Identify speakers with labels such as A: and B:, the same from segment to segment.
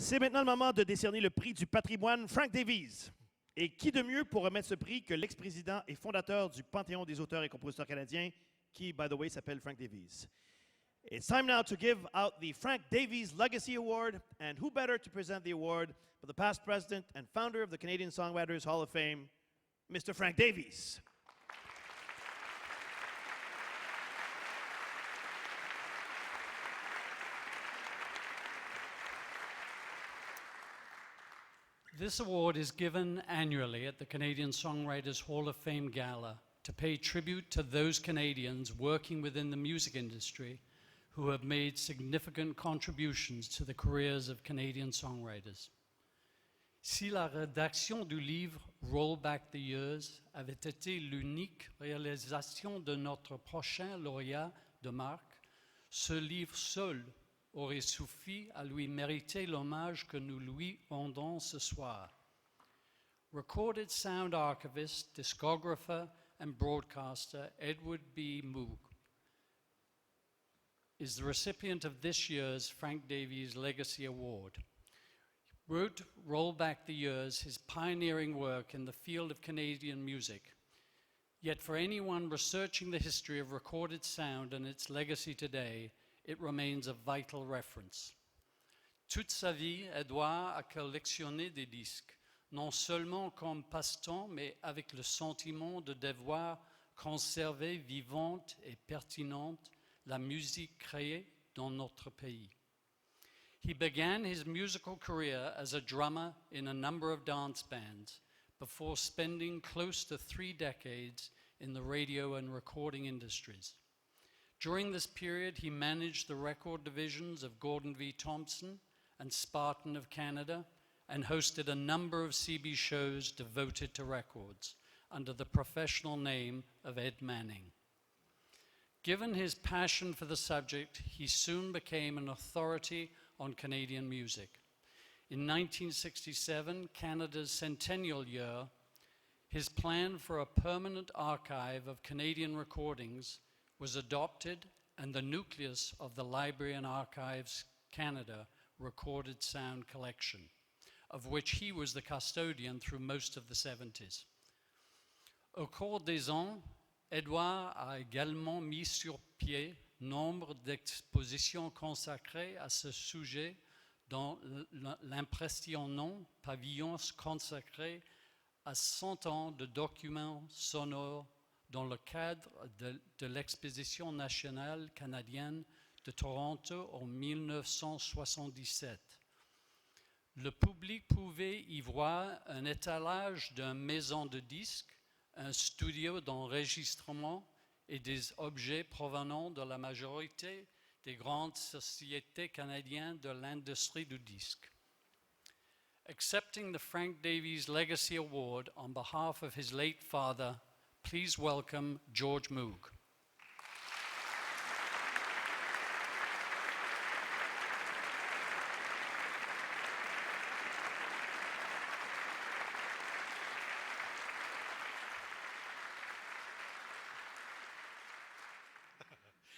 A: C'est maintenant le moment de décerner le prix du patrimoine Frank Davies. Et qui de mieux pour remettre ce prix que l'ex-président et fondateur du Panthéon des auteurs et compositeurs canadiens, qui, by the way, s'appelle Frank Davies. It's time now to give out the Frank Davies Legacy Award, and who better to present the award but the past president and founder of the Canadian Songwriters Hall of Fame, Mr. Frank Davies.
B: This award is given annually at the Canadian Songwriters Hall of Fame Gala to pay tribute to those Canadians working within the music industry who have made significant contributions to the careers of Canadian songwriters. Si la rédaction du livre Roll Back the Years avait été l'unique réalisation de notre prochain lauréat de marque, ce livre seul aurait suffi à lui mériter l'hommage que nous lui rendons ce soir. Recorded sound archivist, discographer, and broadcaster Edward B. Moogk is the recipient of this year's Frank Davies Legacy Award. He wrote Roll Back the Years, his pioneering work in the field of Canadian music. Yet for anyone researching the history of recorded sound and its legacy today, it remains a vital reference. Toute sa vie, Edouard a collectionné des disques, non seulement comme passe-temps, mais avec le sentiment de devoir conserver vivante et pertinente la musique créée dans notre pays. He began his musical career as a drummer in a number of dance bands before spending close to 3 decades in the radio and recording industries. During this period, he managed the record divisions of Gordon V. Thompson and Spartan of Canada and hosted a number of CB shows devoted to records under the professional name of Ed Manning. Given his passion for the subject, he soon became an authority on Canadian music. In 1967, Canada's centennial year, his plan for a permanent archive of Canadian recordings was adopted, and the nucleus of the Library and Archives Canada recorded sound collection, of which he was the custodian through most of the 70s. Au cours des ans, Edouard a également mis sur pied nombre d'expositions consacrées à ce sujet, dont l'impressionnant pavillon consacré à 100 ans de documents sonores dans le cadre de l'exposition nationale canadienne de Toronto en 1977. Le public pouvait y voir un étalage d'une maison de disques, un studio d'enregistrement et des objets provenant de la majorité des grandes sociétés canadiennes de l'industrie du disque. Accepting the Frank Davies Legacy Award on behalf of his late father, please welcome George Moogk.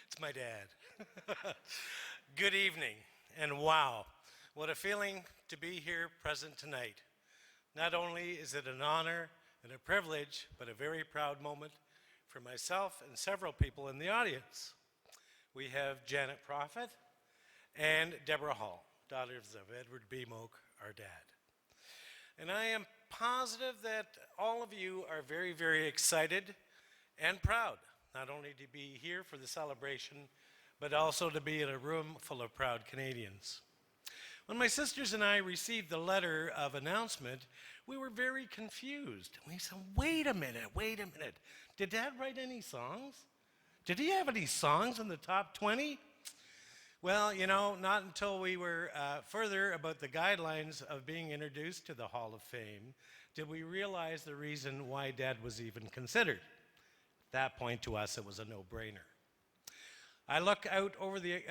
C: It's my dad. Good evening, and wow, what a feeling to be here present tonight. Not only is it an honor and a privilege, but a very proud moment for myself and several people in the audience. We have Janet Prophet and Deborah Hall, daughters of Edward B. Moogk, our dad. And I am positive that all of you are very, very excited and proud, not only to be here for the celebration, but also to be in a room full of proud Canadians. When my sisters and I received the letter of announcement, we were very confused. We said, wait a minute. Did Dad write any songs? Did he have any songs in the top 20? Well, you know, not until we were further about the guidelines of being introduced to the Hall of Fame did we realize the reason why Dad was even considered. At that point, to us, it was a no-brainer. I look out over the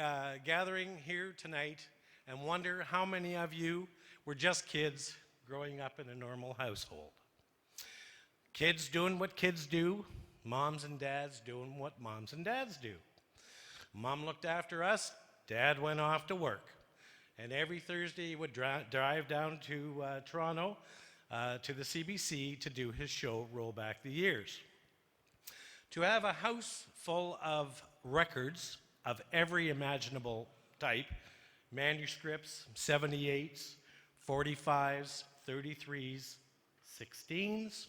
C: gathering here tonight and wonder how many of you were just kids growing up in a normal household. Kids doing what kids do, moms and dads doing what moms and dads do. Mom looked after us, Dad went off to work. And every Thursday he would drive down to Toronto to the CBC to do his show, Roll Back the Years. To have a house full of records of every imaginable type, manuscripts, 78s, 45s, 33s, 16s,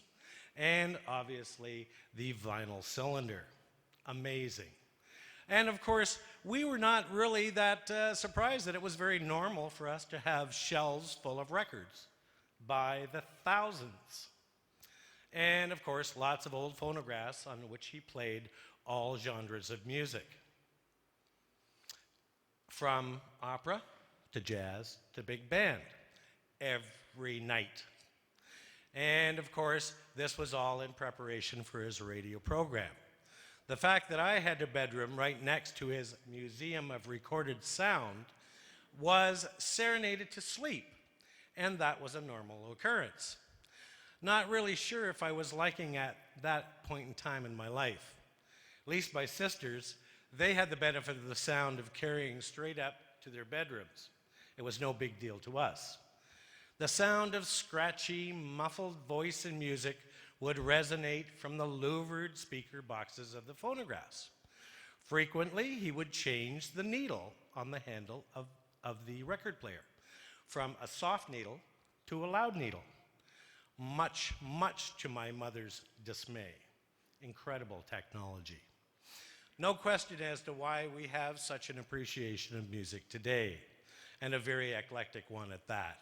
C: and obviously the vinyl cylinder. Amazing. And of course, we were not really that surprised that it was very normal for us to have shelves full of records by the thousands. And of course, lots of old phonographs on which he played all genres of music. From opera to jazz to big band, every night. And of course, this was all in preparation for his radio program. The fact that I had a bedroom right next to his Museum of Recorded Sound was serenaded to sleep, and that was a normal occurrence. Not really sure if I was liking at that point in time in my life. At least my sisters, they had the benefit of the sound of carrying straight up to their bedrooms. It was no big deal to us. The sound of scratchy, muffled voice and music would resonate from the louvered speaker boxes of the phonographs. Frequently, he would change the needle on the handle of the record player from a soft needle to a loud needle, much to my mother's dismay. Incredible technology. No question as to why we have such an appreciation of music today, and a very eclectic one at that.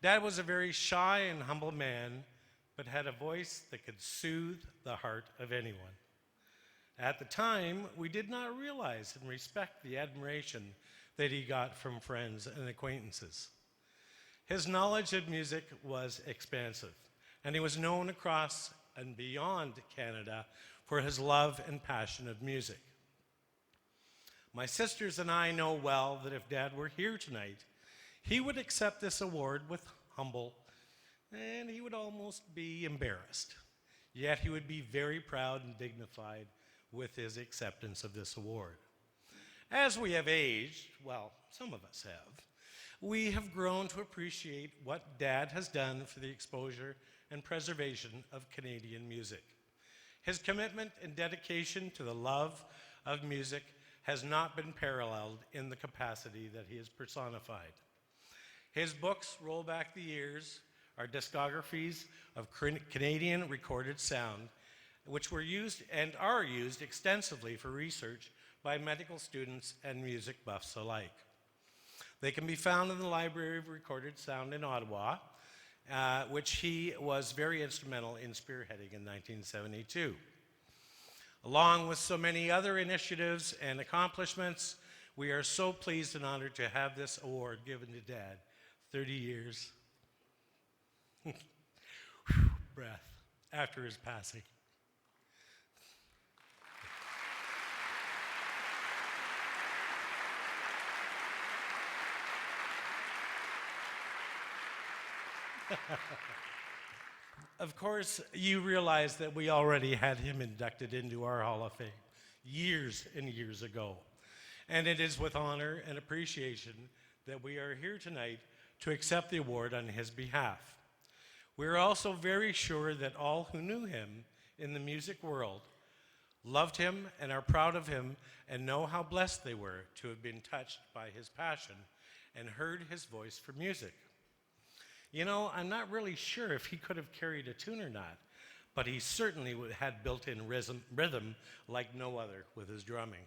C: Dad was a very shy and humble man, but had a voice that could soothe the heart of anyone. At the time, we did not realize and respect the admiration that he got from friends and acquaintances. His knowledge of music was expansive, and he was known across and beyond Canada for his love and passion of music. My sisters and I know well that if Dad were here tonight, he would accept this award with humble, and he would almost be embarrassed. Yet he would be very proud and dignified with his acceptance of this award. As we have aged, well, some of us have, we have grown to appreciate what Dad has done for the exposure and preservation of Canadian music. His commitment and dedication to the love of music has not been paralleled in the capacity that he has personified. His books, Roll Back the Years, are discographies of Canadian recorded sound, which were used and are used extensively for research by medical students and music buffs alike. They can be found in the Library of Recorded Sound in Ottawa, which he was very instrumental in spearheading in 1972. Along with so many other initiatives and accomplishments, we are so pleased and honored to have this award given to Dad. 30 years, breath, after his passing. Of course, you realize that we already had him inducted into our Hall of Fame years and years ago. And it is with honor and appreciation that we are here tonight to accept the award on his behalf. We are also very sure that all who knew him in the music world loved him and are proud of him and know how blessed they were to have been touched by his passion and heard his voice for music. You know, I'm not really sure if he could have carried a tune or not, but he certainly had built-in rhythm like no other with his drumming.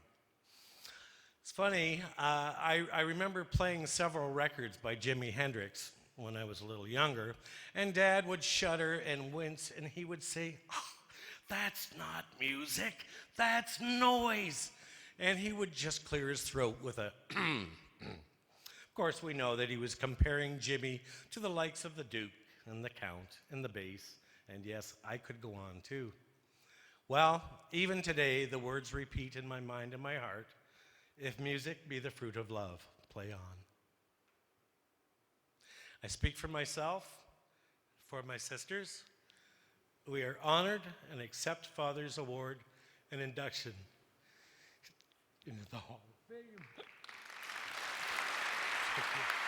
C: It's funny, I remember playing several records by Jimi Hendrix when I was a little younger, and Dad would shudder and wince, and he would say, "Oh, that's not music, that's noise." And he would just clear his throat with a Of course, we know that he was comparing Jimmy to the likes of the Duke and the Count and the bass, and yes, I could go on too. Well, even today, the words repeat in my mind and my heart, "If music be the fruit of love, play on." I speak for myself, for my sisters. We are honored and accept Father's Award and induction into the Hall of Fame. Thank you.